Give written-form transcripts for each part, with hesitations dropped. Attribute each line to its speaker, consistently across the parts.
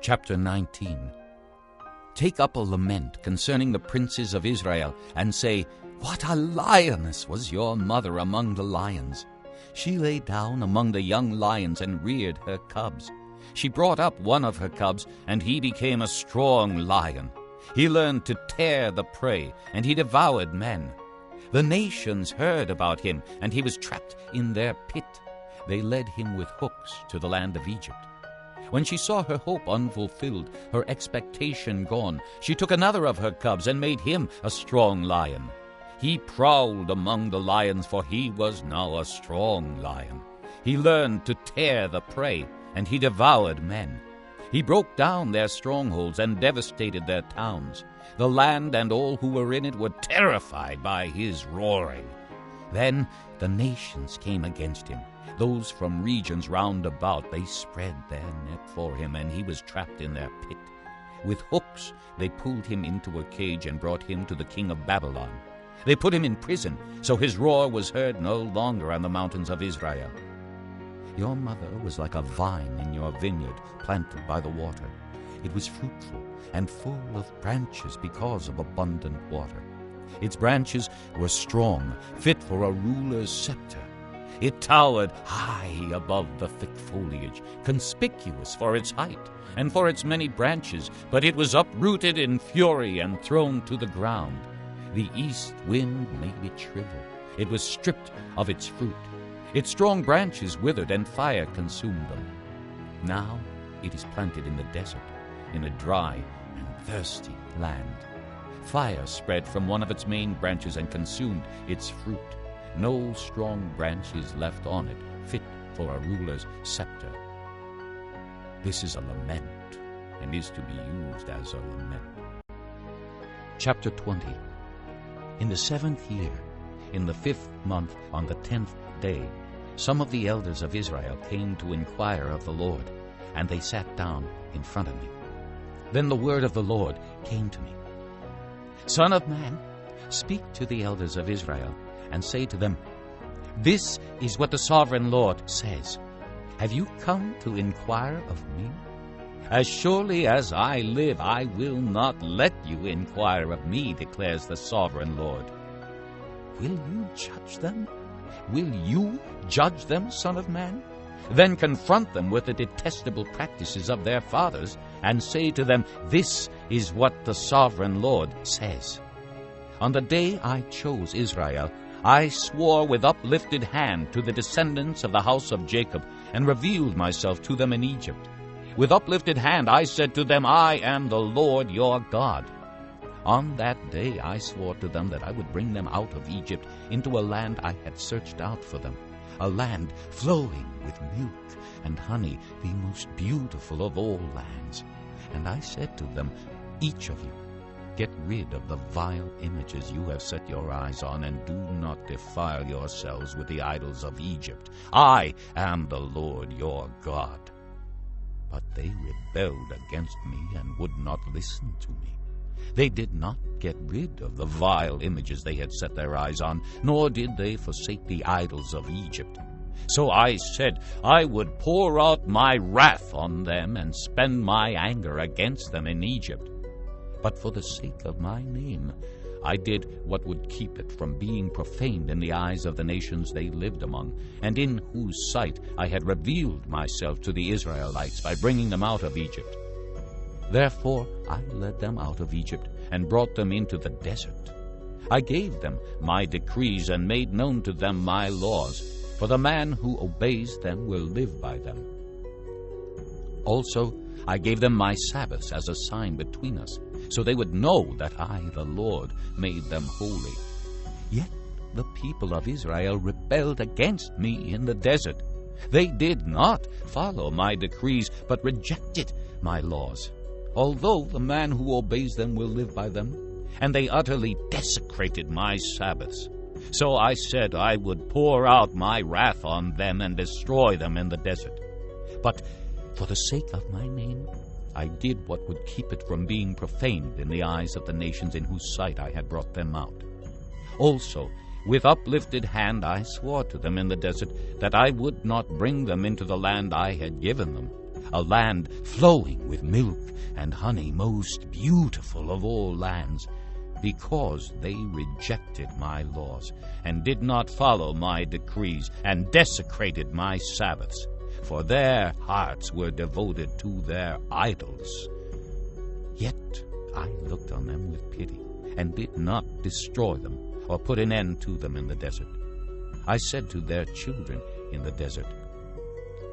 Speaker 1: Chapter 19. Take up a lament concerning the princes of Israel, and say, What a lioness was your mother among the lions! She lay down among the young lions and reared her cubs. She brought up one of her cubs, and he became a strong lion. He learned to tear the prey, and he devoured men. The nations heard about him, and he was trapped in their pit. They led him with hooks to the land of Egypt. When she saw her hope unfulfilled, her expectation gone, she took another of her cubs and made him a strong lion. He prowled among the lions, for he was now a strong lion. He learned to tear the prey, and he devoured men. He broke down their strongholds and devastated their towns. The land and all who were in it were terrified by his roaring. Then the nations came against him. Those from regions round about, they spread their net for him, and he was trapped in their pit. With hooks they pulled him into a cage and brought him to the king of Babylon. They put him in prison, so his roar was heard no longer on the mountains of Israel. Your mother was like a vine in your vineyard, planted by the water. It was fruitful and full of branches because of abundant water. Its branches were strong, fit for a ruler's scepter. It towered high above the thick foliage, conspicuous for its height and for its many branches, but it was uprooted in fury and thrown to the ground. The east wind made it shrivel. It was stripped of its fruit. Its strong branches withered, and fire consumed them. Now it is planted in the desert, in a dry and thirsty land. Fire spread from one of its main branches and consumed its fruit. No strong branch is left on it, fit for a ruler's scepter. This is a lament, and is to be used as a lament. Chapter 20. In the 7th year, in the 5th month, on the 10th day, some of the elders of Israel came to inquire of the Lord, and they sat down in front of me. Then the word of the Lord came to me. Son of man, speak to the elders of Israel, and say to them, This is what the sovereign Lord says. Have you come to inquire of me? As surely as I live, I will not let you inquire of me, declares the sovereign Lord. Will you judge them? Will you judge them, son of man? Then confront them with the detestable practices of their fathers, and say to them, This is what the sovereign Lord says. On the day I chose Israel, I swore with uplifted hand to the descendants of the house of Jacob, and revealed myself to them in Egypt. With uplifted hand I said to them, I am the Lord your God. On that day I swore to them that I would bring them out of Egypt into a land I had searched out for them, a land flowing with milk and honey, the most beautiful of all lands. And I said to them, Each of you, get rid of the vile images you have set your eyes on, and do not defile yourselves with the idols of Egypt. I am the Lord your God. But they rebelled against me and would not listen to me. They did not get rid of the vile images they had set their eyes on, nor did they forsake the idols of Egypt. So I said I would pour out my wrath on them and spend my anger against them in Egypt. But for the sake of my name, I did what would keep it from being profaned in the eyes of the nations they lived among, and in whose sight I had revealed myself to the Israelites by bringing them out of Egypt. Therefore I led them out of Egypt and brought them into the desert. I gave them my decrees and made known to them my laws, for the man who obeys them will live by them. Also I gave them my Sabbaths as a sign between us, so they would know that I, the Lord, made them holy. Yet the people of Israel rebelled against me in the desert. They did not follow my decrees, but rejected my laws, although the man who obeys them will live by them, and they utterly desecrated my Sabbaths. So I said I would pour out my wrath on them and destroy them in the desert. But for the sake of my name, I did what would keep it from being profaned in the eyes of the nations in whose sight I had brought them out. Also, with uplifted hand I swore to them in the desert that I would not bring them into the land I had given them. a land flowing with milk and honey, most beautiful of all lands, because they rejected my laws and did not follow my decrees and desecrated my Sabbaths, for their hearts were devoted to their idols. Yet I looked on them with pity and did not destroy them or put an end to them in the desert. I said to their children in the desert,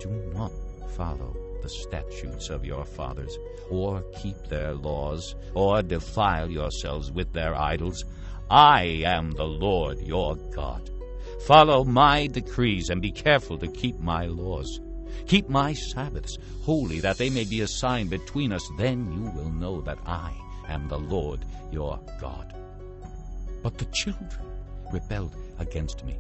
Speaker 1: do not follow the statutes of your fathers, or keep their laws, or defile yourselves with their idols. I am the Lord your God. Follow my decrees and be careful to keep my laws. Keep my Sabbaths holy, that they may be a sign between us. Then you will know that I am the Lord your God. But the children rebelled against me.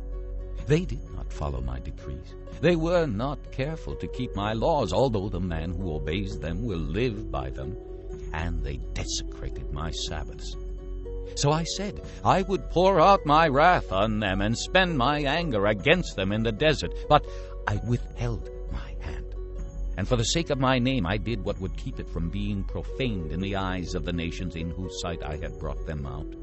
Speaker 1: They did not follow my decrees. They were not careful to keep my laws, although the man who obeys them will live by them. And they desecrated my Sabbaths. So I said I would pour out my wrath on them and spend my anger against them in the desert. But I withheld my hand. And for the sake of my name I did what would keep it from being profaned in the eyes of the nations in whose sight I had brought them out.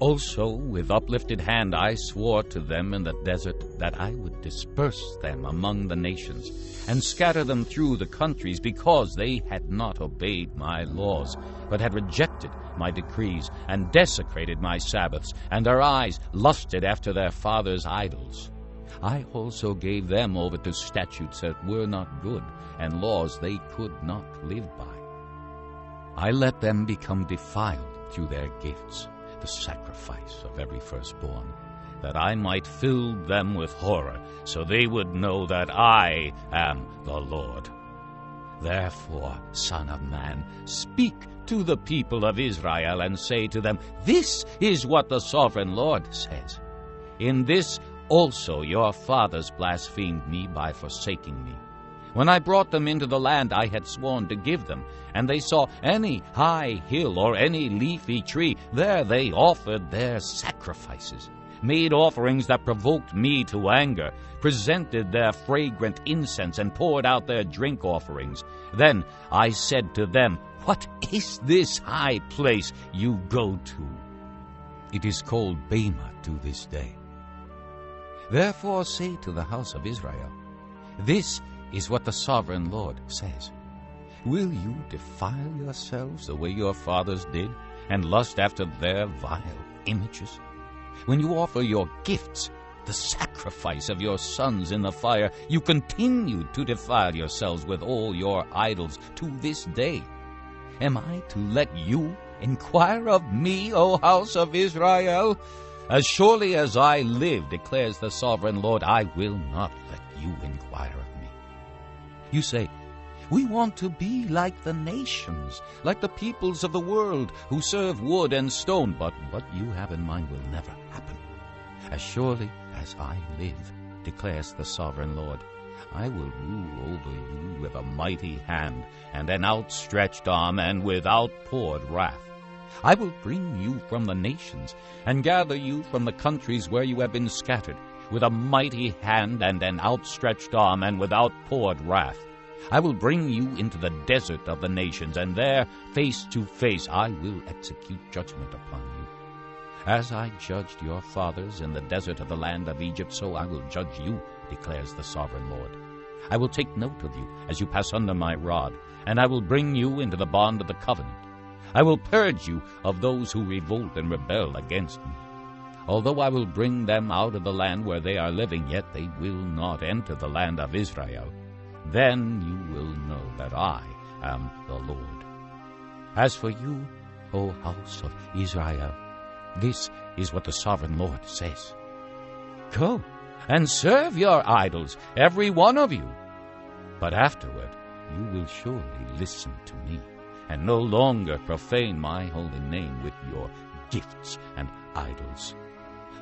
Speaker 1: Also, with uplifted hand I swore to them in the desert that I would disperse them among the nations and scatter them through the countries, because they had not obeyed my laws, but had rejected my decrees and desecrated my Sabbaths, and their eyes lusted after their fathers' idols. I also gave them over to statutes that were not good, and laws they could not live by. I let them become defiled through their gifts, the sacrifice of every firstborn, that I might fill them with horror, so they would know that I am the Lord. Therefore, Son of Man, speak to the people of Israel and say to them, this is what the sovereign Lord says. In this also your fathers blasphemed me by forsaking me. When I brought them into the land I had sworn to give them, and they saw any high hill or any leafy tree, there they offered their sacrifices, made offerings that provoked me to anger, presented their fragrant incense, and poured out their drink offerings. Then I said to them, what is this high place you go to? It is called Bema to this day. Therefore say to the house of Israel, this is what the sovereign Lord says. Will you defile yourselves the way your fathers did, and lust after their vile images? When you offer your gifts, the sacrifice of your sons in the fire, you continue to defile yourselves with all your idols to this day. Am I to let you inquire of me, O house of Israel? As surely as I live, declares the sovereign Lord, I will not let you inquire of me. You say, we want to be like the nations, like the peoples of the world who serve wood and stone. But what you have in mind will never happen. As surely as I live, declares the sovereign Lord, I will rule over you with a mighty hand and an outstretched arm and with outpoured wrath. I will bring you from the nations and gather you from the countries where you have been scattered, with a mighty hand and an outstretched arm and with outpoured wrath. I will bring you into the desert of the nations, and there, face to face, I will execute judgment upon you. As I judged your fathers in the desert of the land of Egypt, so I will judge you, declares the sovereign Lord. I will take note of you as you pass under my rod, and I will bring you into the bond of the covenant. I will purge you of those who revolt and rebel against me. Although I will bring them out of the land where they are living, yet they will not enter the land of Israel. Then you will know that I am the Lord. As for you, O house of Israel, this is what the sovereign Lord says. Go and serve your idols, every one of you. But afterward you will surely listen to me, and no longer profane my holy name with your gifts and idols.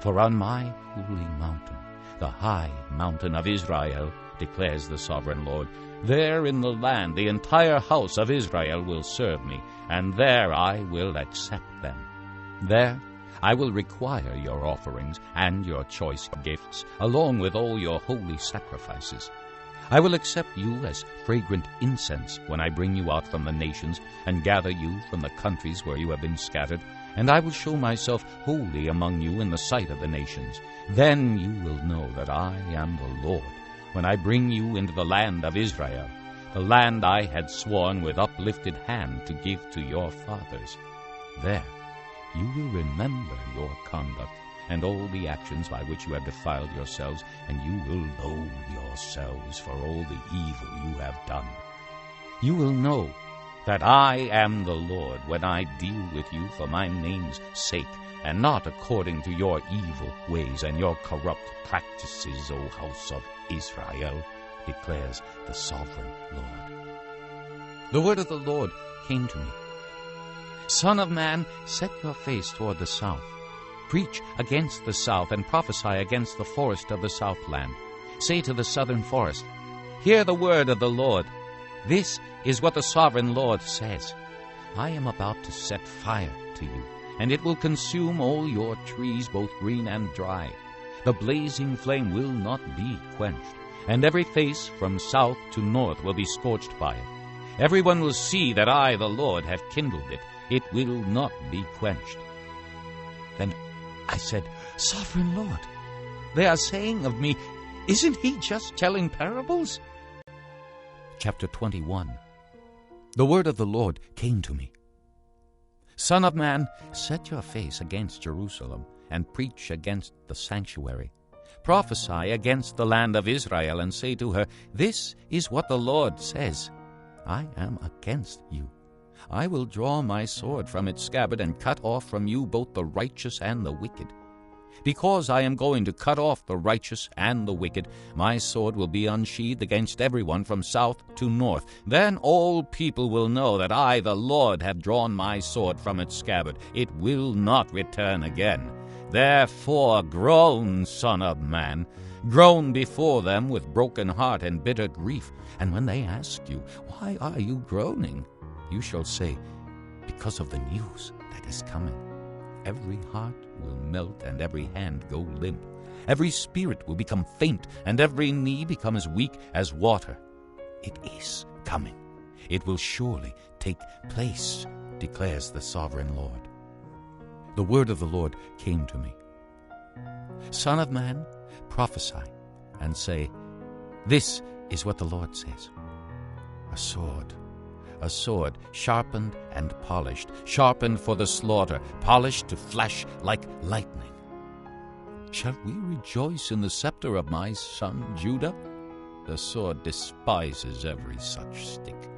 Speaker 1: For on my holy mountain, the high mountain of Israel, declares the sovereign Lord, there in the land the entire house of Israel will serve me, and there I will accept them. There I will require your offerings and your choice gifts, along with all your holy sacrifices. I will accept you as fragrant incense when I bring you out from the nations and gather you from the countries where you have been scattered, and I will show myself holy among you in the sight of the nations. Then you will know that I am the Lord, when I bring you into the land of Israel, the land I had sworn with uplifted hand to give to your fathers. There you will remember your conduct and all the actions by which you have defiled yourselves, and you will loathe yourselves for all the evil you have done. You will know that I am the Lord when I deal with you for my name's sake, and not according to your evil ways and your corrupt practices, O house of Israel, declares the sovereign Lord. The word of the Lord came to me. Son of man, set your face toward the south. Preach against the south and prophesy against the forest of the southland. Say to the southern forest, hear the word of the Lord. This is what the sovereign Lord says. I am about to set fire to you, and it will consume all your trees, both green and dry. The blazing flame will not be quenched, and every face from south to north will be scorched by it. Everyone will see that I, the Lord, have kindled it. It will not be quenched. Then I said, Sovereign Lord, they are saying of me, isn't he just telling parables? Chapter 21. The word of the Lord came to me. Son of man, set your face against Jerusalem and preach against the sanctuary. Prophesy against the land of Israel and say to her, this is what the Lord says. I am against you. I will draw my sword from its scabbard and cut off from you both the righteous and the wicked. Because I am going to cut off the righteous and the wicked, my sword will be unsheathed against everyone from south to north. Then all people will know that I, the Lord, have drawn my sword from its scabbard. It will not return again. Therefore groan, Son of man. Groan before them with broken heart and bitter grief. And when they ask you, why are you groaning? You shall say, because of the news that is coming. Every heart will melt and every hand go limp. Every spirit will become faint and every knee become as weak as water. It is coming. It will surely take place, declares the sovereign Lord. The word of the Lord came to me. Son of man, prophesy and say, this is what the Lord says. A sword, sharpened and polished, sharpened for the slaughter, polished to flash like lightning. Shall we rejoice in the scepter of my son Judah? The sword despises every such stick.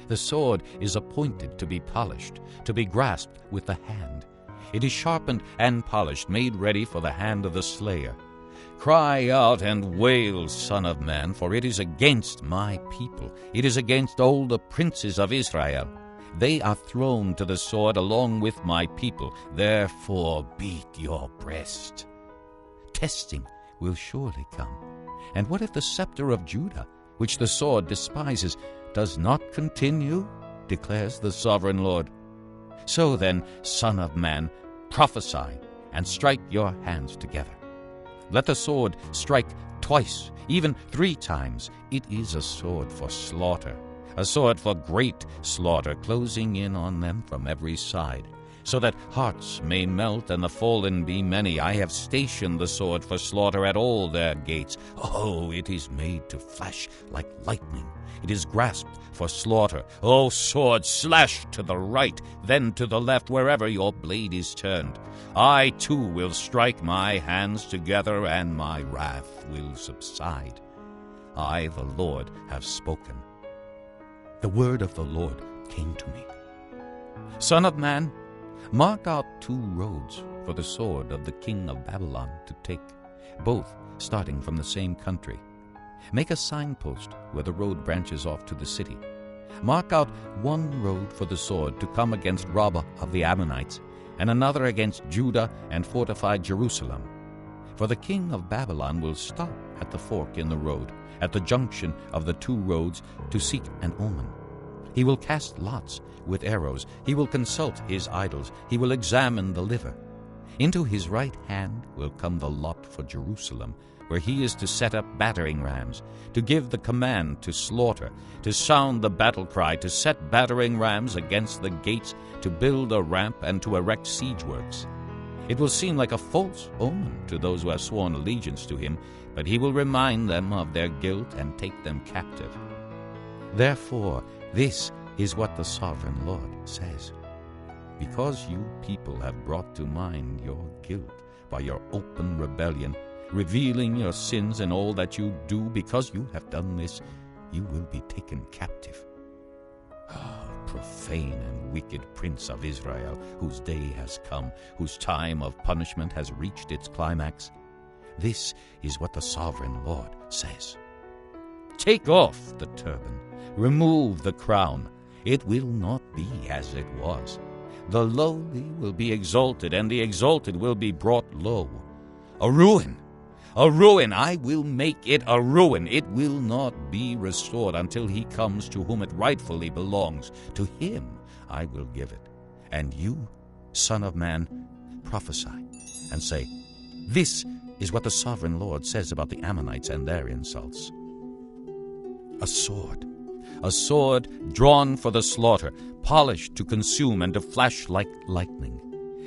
Speaker 1: The sword is appointed to be polished, to be grasped with the hand. It is sharpened and polished, made ready for the hand of the slayer. Cry out and wail, Son of man, for it is against my people. It is against all the princes of Israel. They are thrown to the sword along with my people. Therefore beat your breast. Testing will surely come. And what if the scepter of Judah, which the sword despises, does not continue? Declares the sovereign Lord. So then, Son of man, prophesy and strike your hands together. Let the sword strike twice, even 3 times. It is a sword for slaughter, a sword for great slaughter, closing in on them from every side, so that hearts may melt and the fallen be many. I have stationed the sword for slaughter at all their gates. Oh, it is made to flash like lightning. It is grasped for slaughter. O sword, slash to the right, then to the left, wherever your blade is turned. I too will strike my hands together, and my wrath will subside. I, the Lord, have spoken. The word of the Lord came to me. Son of man, mark out 2 roads for the sword of the king of Babylon to take, both starting from the same country. Make a signpost where the road branches off to the city. Mark out 1 road for the sword to come against Rabbah of the Ammonites, and another against Judah and fortify Jerusalem. For the king of Babylon will stop at the fork in the road, at the junction of the 2 roads, to seek an omen. He will cast lots with arrows. He will consult his idols. He will examine the liver. Into his right hand will come the lot for Jerusalem, where he is to set up battering rams, to give the command to slaughter, to sound the battle cry, to set battering rams against the gates, to build a ramp, and to erect siege works. It will seem like a false omen to those who have sworn allegiance to him, but he will remind them of their guilt and take them captive. Therefore, this is what the sovereign Lord says. Because you people have brought to mind your guilt by your open rebellion, revealing your sins and all that you do, because you have done this, you will be taken captive. Profane and wicked Prince of Israel, whose day has come, whose time of punishment has reached its climax. This is what the sovereign Lord says. Take off the turban, remove the crown. It will not be as it was. The lowly will be exalted, and the exalted will be brought low. A ruin! A ruin! I will make it a ruin. It will not be restored until he comes to whom it rightfully belongs. To him I will give it. And you, Son of Man, prophesy and say, this is what the sovereign Lord says about the Ammonites and their insults. A sword drawn for the slaughter, polished to consume and to flash like lightning.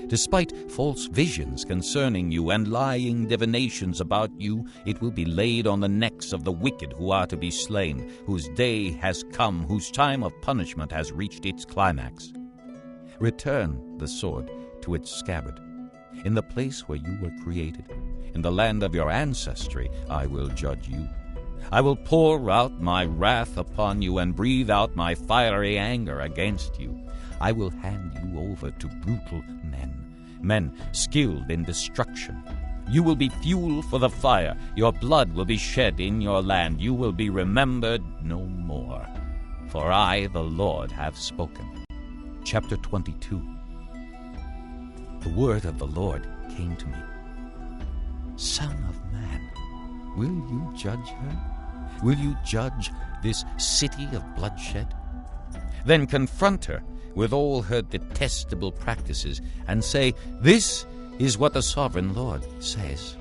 Speaker 1: Despite false visions concerning you and lying divinations about you, it will be laid on the necks of the wicked who are to be slain, whose day has come, whose time of punishment has reached its climax. Return the sword to its scabbard. In the place where you were created, in the land of your ancestry, I will judge you. I will pour out my wrath upon you and breathe out my fiery anger against you. I will hand you over to brutal men skilled in destruction. You will be fuel for the fire. Your blood will be shed in your land. You will be remembered no more. For I, the Lord, have spoken. Chapter 22. The word of the Lord came to me. Son of man, will you judge her? Will you judge this city of bloodshed? Then confront her with all her detestable practices, and say, this is what the sovereign Lord says.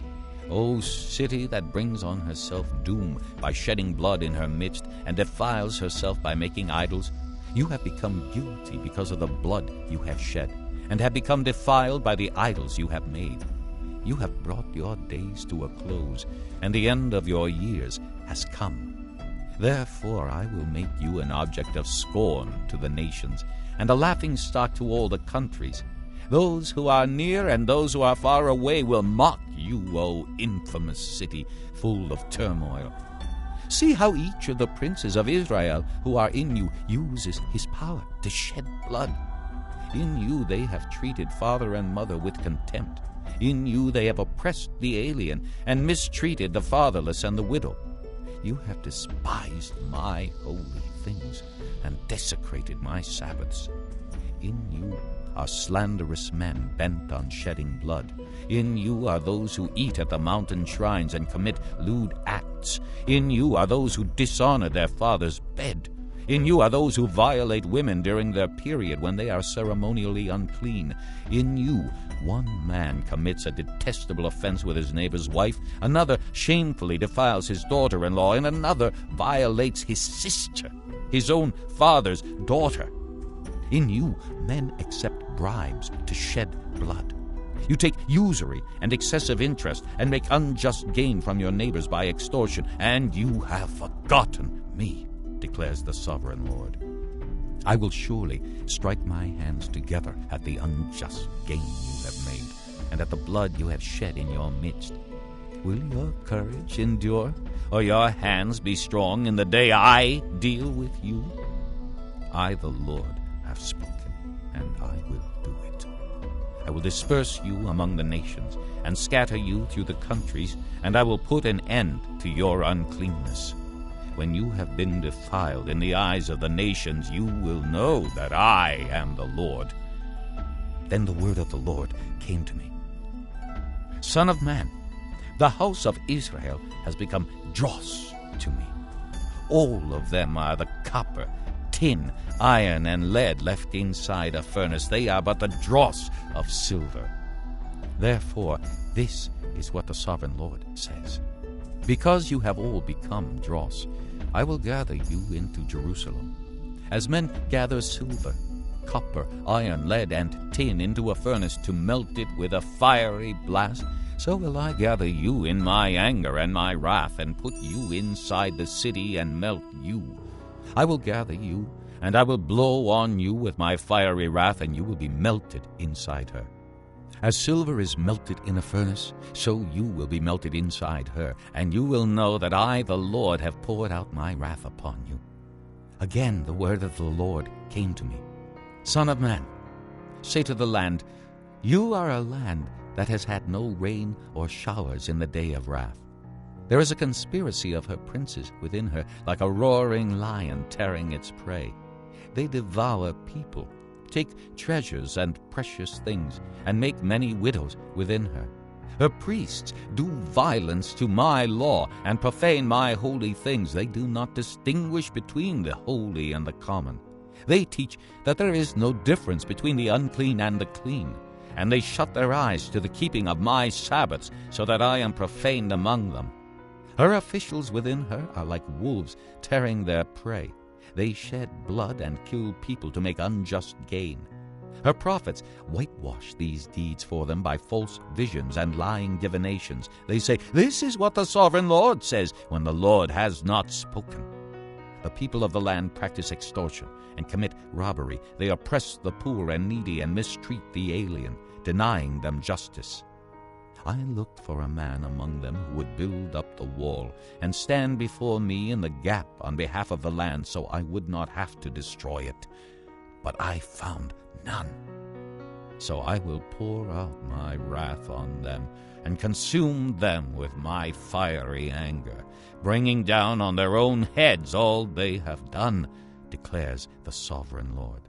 Speaker 1: O city that brings on herself doom by shedding blood in her midst, and defiles herself by making idols, you have become guilty because of the blood you have shed, and have become defiled by the idols you have made. You have brought your days to a close, and the end of your years has come. Therefore I will make you an object of scorn to the nations, and a laughingstock to all the countries. Those who are near and those who are far away will mock you, O infamous city, full of turmoil. See how each of the princes of Israel who are in you uses his power to shed blood. In you they have treated father and mother with contempt. In you they have oppressed the alien and mistreated the fatherless and the widow. You have despised my holy things and desecrated my Sabbaths. In you are slanderous men bent on shedding blood. In you are those who eat at the mountain shrines and commit lewd acts. In you are those who dishonor their father's bed. In you are those who violate women during their period when they are ceremonially unclean. In you, one man commits a detestable offense with his neighbor's wife, another shamefully defiles his daughter-in-law, and another violates his sister, his own father's daughter. In you, men accept bribes to shed blood. You take usury and excessive interest and make unjust gain from your neighbors by extortion, and you have forgotten me, declares the sovereign Lord. I will surely strike my hands together at the unjust gain you have made, and at the blood you have shed in your midst. Will your courage endure, or your hands be strong in the day I deal with you? I, the Lord, have spoken, and I will do it. I will disperse you among the nations, and scatter you through the countries, and I will put an end to your uncleanness. When you have been defiled in the eyes of the nations, you will know that I am the Lord. Then the word of the Lord came to me. Son of man, the house of Israel has become dross to me. All of them are the copper, tin, iron, and lead left inside a furnace. They are but the dross of silver. Therefore, this is what the sovereign Lord says. Because you have all become dross, I will gather you into Jerusalem. As men gather silver, copper, iron, lead, and tin into a furnace to melt it with a fiery blast, so will I gather you in my anger and my wrath, and put you inside the city and melt you. I will gather you, and I will blow on you with my fiery wrath, and you will be melted inside her. As silver is melted in a furnace, so you will be melted inside her, and you will know that I, the Lord, have poured out my wrath upon you. Again the word of the Lord came to me. Son of man, say to the land, you are a land that has had no rain or showers in the day of wrath. There is a conspiracy of her princes within her, like a roaring lion tearing its prey. They devour people, take treasures and precious things, and make many widows within her. Her priests do violence to my law and profane my holy things. They do not distinguish between the holy and the common. They teach that there is no difference between the unclean and the clean, and they shut their eyes to the keeping of my Sabbaths, so that I am profaned among them. Her officials within her are like wolves tearing their prey. They shed blood and kill people to make unjust gain. Her prophets whitewash these deeds for them by false visions and lying divinations. They say, this is what the sovereign Lord says, when the Lord has not spoken. The people of the land practice extortion and commit robbery. They oppress the poor and needy and mistreat the alien, denying them justice. I looked for a man among them who would build up the wall and stand before me in the gap on behalf of the land, so I would not have to destroy it. But I found none. So I will pour out my wrath on them and consume them with my fiery anger, bringing down on their own heads all they have done, declares the sovereign Lord.